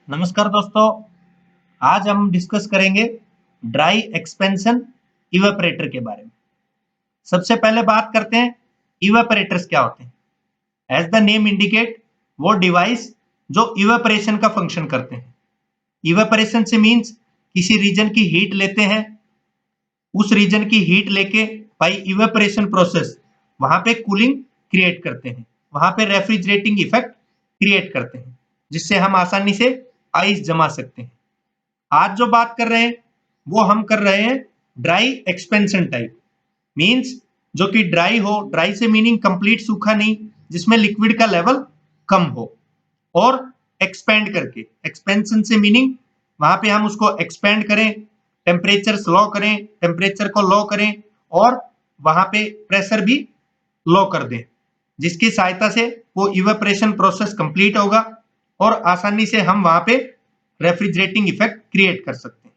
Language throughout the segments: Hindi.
नमस्कार दोस्तों, आज हम डिस्कस करेंगे ड्राई एक्सपेंशन इवेपरेटर के बारे में। सबसे पहले बात करते हैं इवेपरेटर्स क्या होते हैं। एज द नेम इंडिकेट, वो डिवाइस जो इवेपरेशन का फंक्शन करते हैं। इवेपरेशन से मीन्स किसी रीजन की हीट लेते हैं, उस रीजन की हीट लेके बाई इवेपरेशन प्रोसेस वहां पे कूलिंग क्रिएट करते हैं, वहां पे रेफ्रिजरेटिंग इफेक्ट क्रिएट करते हैं, जिससे हम आसानी से आइस जमा सकते हैं। आज जो बात कर रहे हैं वो हम कर रहे हैं ड्राई एक्सपेंशन टाइप, मींस जो कि ड्राई हो। ड्राई से मीनिंग कंप्लीट सूखा नहीं, जिसमें लिक्विड का लेवल कम हो, और एक्सपेंड करके। एक्सपेंशन से मीनिंग वहां पे हम उसको एक्सपेंड करें, टेम्परेचर लो करें, टेम्परेचर को लो करें, और वहां पे प्रेशर भी लो कर दें, जिसकी सहायता से वो इवेपरेशन प्रोसेस कंप्लीट होगा और आसानी से हम वहां पे रेफ्रिजरेटिंग इफेक्ट क्रिएट कर सकते हैं।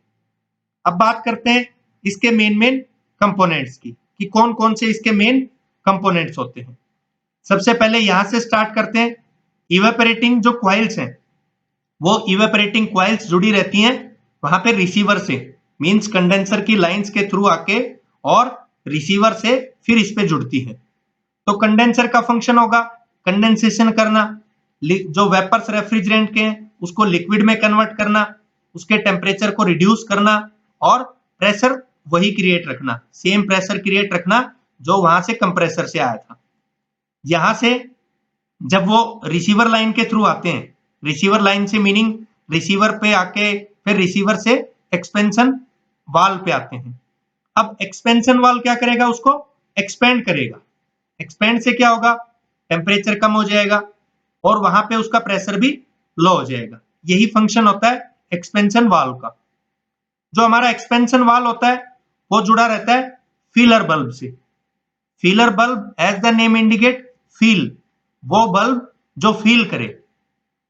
अब बात करते हैं इसके मेन कंपोनेंट्स की, कि कौन कौन से इसके मेन कंपोनेंट्स होते हैं। सबसे पहले यहां से स्टार्ट करते हैं। इवेपरेटिंग जो क्वाइल्स हैं, वो इवेपरेटिंग क्वाइल्स जुड़ी रहती हैं वहां पे रिसीवर से, मींस कंडेंसर की लाइंस के थ्रू आके और रिसीवर से फिर इस पे जुड़ती है। तो कंडेंसर का फंक्शन होगा कंडेंसेशन करना, जो वेपर्स रेफ्रिजरेंट के हैं उसको लिक्विड में कन्वर्ट करना, उसके टेम्परेचर को रिड्यूस करना, और प्रेशर वही क्रिएट रखना, सेम प्रेशर क्रिएट रखना जो वहां से कंप्रेसर से आया था। यहां से जब वो रिसीवर लाइन के थ्रू आते हैं, रिसीवर लाइन से मीनिंग रिसीवर पे आके फिर रिसीवर से एक्सपेंशन वाल्व पे आते हैं। अब एक्सपेंशन वाल्व क्या करेगा, उसको एक्सपेंड करेगा। एक्सपेंड से क्या होगा, टेम्परेचर कम हो जाएगा और वहां पे उसका प्रेशर भी लो हो जाएगा। यही फंक्शन होता है एक्सपेंशन वाल्व का। जो हमारा एक्सपेंशन वाल्व होता है वो जुड़ा रहता है फीलर बल्ब से। Feeler bulb as the name indicate, feel, वो बल्ब जो फील करे।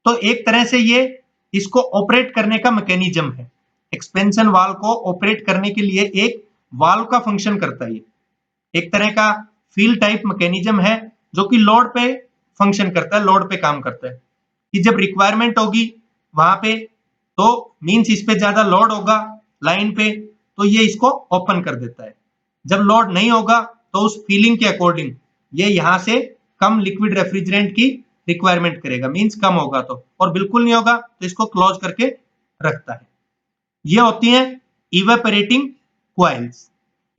तो एक तरह से ये इसको ऑपरेट करने का मैकेनिज्म है। एक्सपेंशन वाल्व को ऑपरेट करने के लिए एक वाल्व का फंक्शन करता है। एक तरह का फील टाइप मैकेनिज्म है जो कि लोड पे फंक्शन करता है, लोड पे काम करता है, कि जब रिक्वायरमेंट होगी वहां पे, तो मींस इस पे ज्यादा लोड होगा लाइन पे, तो ये इसको ओपन कर देता है। जब लोड नहीं होगा तो उस फीलिंग के अकॉर्डिंग ये यहां से कम लिक्विड रेफ्रिजरेंट की रिक्वायरमेंट करेगा, मींस कम होगा तो, और बिल्कुल नहीं होगा तो इसको क्लोज करके रखता है। ये होती है इवेपरेटिंग क्वाइल्स।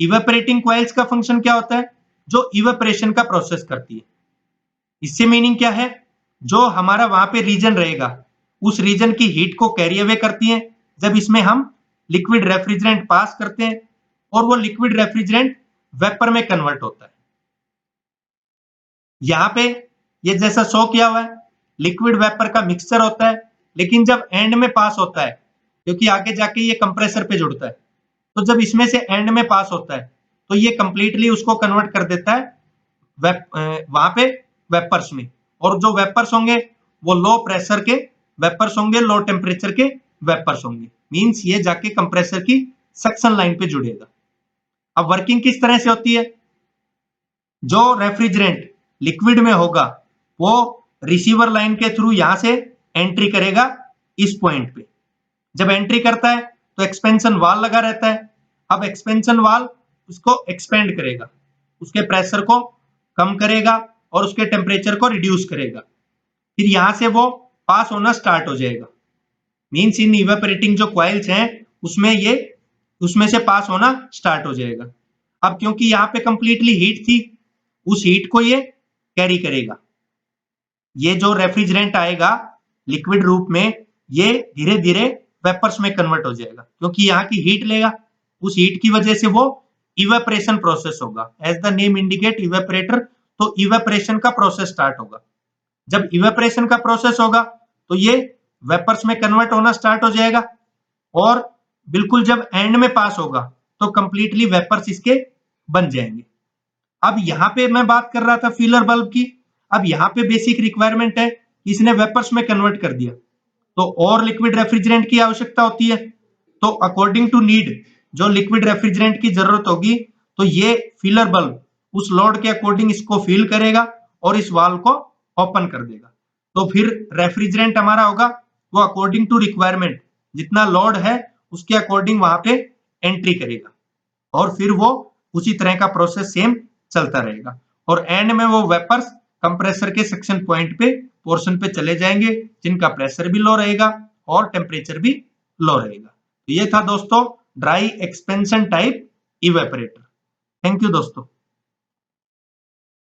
इवेपरेटिंग क्वाइल्स का फंक्शन क्या होता है, जो इवेपरेशन का प्रोसेस करती है। इससे मीनिंग क्या है, जो हमारा वहां पे रीजन रहेगा उस रीजन की हीट को कैरी अवे करती है जब इसमें हम लिक्विड रेफ्रिजरेंट पास करते हैं, और वो लिक्विड रेफ्रिजरेंट वेपर में कन्वर्ट होता है। यहां पे ये जैसा शो किया हुआ है, लिक्विड वेपर का मिक्सचर होता है, लेकिन जब एंड में पास होता है, क्योंकि आगे जाके ये कंप्रेसर पे जुड़ता है, तो जब इसमें से एंड में पास होता है तो ये कंप्लीटली उसको कन्वर्ट कर देता है वहां पे वेपर्स में। और जो वेपर्स होंगे वो लो प्रेशर के वेपर्स होंगे, लो टेम्परेचर के वेपर्स होंगे, मींस ये जाके कंप्रेसर की सक्शन लाइन पे जुड़ेगा। अब वर्किंग किस तरह से होती है, जो रेफ्रिजरेंट लिक्विड में होगा वो रिसीवर लाइन के थ्रू यहां से एंट्री करेगा इस पॉइंट पे। जब एंट्री करता है तो एक्सपेंशन वाल लगा रहता है। अब एक्सपेंशन वाल उसको एक्सपेंड करेगा, उसके प्रेशर को कम करेगा और उसके टेम्परेचर को रिड्यूस करेगा। फिर यहां से वो पास होना स्टार्ट हो जाएगा, मींस इन इवेपोरेटिंग जो क्वाइल्स हैं उसमें से पास होना स्टार्ट हो जाएगा। अब क्योंकि यहाँ पे कंप्लीटली हीट थी, उस हीट को ये कैरी करेगा। ये जो रेफ्रिजरेंट आएगा लिक्विड रूप में, ये धीरे धीरे वेपर्स में कन्वर्ट हो जाएगा, क्योंकि यहाँ की हीट लेगा। उस हीट की वजह से वो इवेपरेशन प्रोसेस होगा। As the name indicate evaporator, तो इवेपरेशन का प्रोसेस स्टार्ट होगा। जब इवेपरेशन का प्रोसेस होगा तो ये वेपर्स में कन्वर्ट होना स्टार्ट हो जाएगा, और बिल्कुल जब एंड में पास होगा तो कंप्लीटली वेपर्स इसके बन जाएंगे। अब यहाँ पे मैं बात कर रहा था फीलर बल्ब की। अब यहाँ पे बेसिक रिक्वायरमेंट है, इसने वेपर्स में कन्वर्ट कर दिया, तो और लिक्विड रेफ्रिजरेंट की आवश्यकता होती है। तो अकॉर्डिंग टू नीड जो लिक्विड रेफ्रिजरेंट की जरूरत होगी, तो ये फीलर बल्ब उस लोड के अकॉर्डिंग इसको फील करेगा और इस वाल्व को ओपन कर देगा। तो फिर रेफ्रिजरेंट हमारा होगा वो अकॉर्डिंग टू रिक्वायरमेंट जितना लोड है उसके अकॉर्डिंग वहां पे एंट्री करेगा और फिर वो उसी तरह का प्रोसेस सेम चलता रहेगा और एंड में वो वेपर्स कंप्रेसर के सक्शन पॉइंट पे पोर्शन पे चले जाएंगे जिनका प्रेशर भी लो रहेगा और टेम्परेचर भी लो रहेगा। तो ये था दोस्तों dry expansion type evaporator. Thank you दोस्तों।